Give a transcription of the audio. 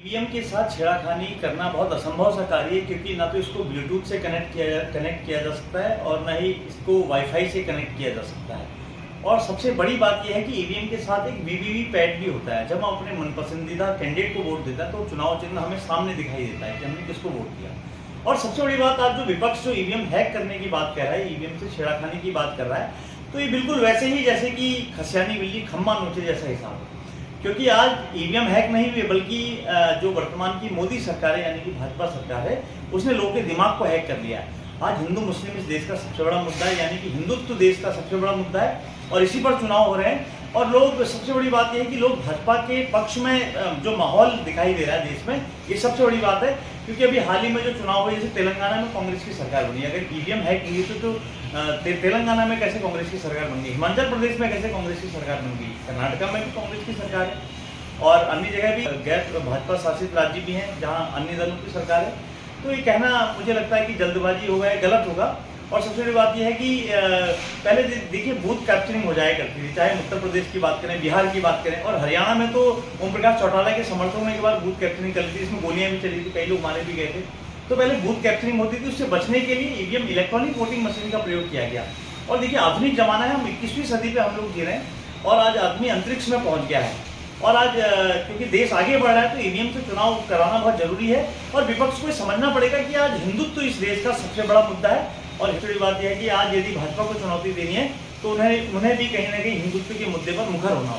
EVM के साथ छेड़खानी करना बहुत असंभव सा कार्य है, क्योंकि ना तो इसको ब्लूटूथ से कनेक्ट किया जा सकता है और ना ही इसको वाईफाई से कनेक्ट किया जा सकता है। और सबसे बड़ी बात यह है कि ईवीएम के साथ एक वीवीवी पैड भी होता है। जब हम अपने मनपसंदीदा कैंडिडेट को वोट देता है तो चुनाव चिन्ह हमें सामने दिखाई देता है कि हमने किसको वोट दिया। और सबसे बड़ी बात, आज जो विपक्ष जो ईवीएम हैक करने की बात कर रहा है, ईवीएम से छेड़खानी की बात कर रहा है, तो ये बिल्कुल वैसे ही जैसे कि खसियानी बिल्ली खम्मा नोचे जैसा हिसाब है। क्योंकि आज ईवीएम हैक नहीं हुए, बल्कि जो वर्तमान की मोदी सरकार है यानी कि भाजपा सरकार है, उसने लोगों के दिमाग को हैक कर लिया है। आज हिंदू मुस्लिम इस देश का सबसे बड़ा मुद्दा है, यानी कि हिंदुत्व देश का सबसे बड़ा मुद्दा है और इसी पर चुनाव हो रहे हैं। और लोग, सबसे बड़ी बात यह है कि लोग भाजपा के पक्ष में जो माहौल दिखाई दे रहा है देश में, ये सबसे बड़ी बात है। क्योंकि अभी हाल ही में जो चुनाव हुए, जैसे तेलंगाना में कांग्रेस की सरकार बनी, अगर ईवीएम हैक नहीं तो तेलंगाना में कैसे कांग्रेस की सरकार बन गई, हिमाचल प्रदेश में कैसे कांग्रेस की सरकार बन गई, कर्नाटका में भी कांग्रेस की सरकार है और अन्य जगह भी गैर भाजपा शासित राज्य भी हैं जहां अन्य दलों की सरकार है। तो ये कहना मुझे लगता है कि जल्दबाजी होगा या गलत होगा। और सबसे बड़ी बात यह है कि पहले देखिए बूथ कैप्चरिंग हो जाया करती थी, चाहे उत्तर प्रदेश की बात करें, बिहार की बात करें, और हरियाणा में तो ओम प्रकाश चौटाला के समर्थन होने के बाद बूथ कैप्चरिंग कर ली थी, इसमें गोलियां भी चली थी, कई लोग मारे भी गए थे। तो पहले बूथ कैप्चरिंग होती थी, उससे बचने के लिए ईवीएम इलेक्ट्रॉनिक वोटिंग मशीन का प्रयोग किया गया। और देखिए आधुनिक जमाना है, हम 21वीं सदी पर हम लोग जी रहे हैं और आज आदमी अंतरिक्ष में पहुँच गया है। और आज क्योंकि देश आगे बढ़ रहा है तो ईवीएम से चुनाव कराना बहुत जरूरी है और विपक्ष को समझना पड़ेगा कि आज हिंदुत्व इस देश का सबसे बड़ा मुद्दा है। और दूसरी बात यह है कि आज यदि भाजपा को चुनौती देनी है तो उन्हें भी कहीं ना कहीं हिंदुत्व के मुद्दे पर मुखर होना होगा।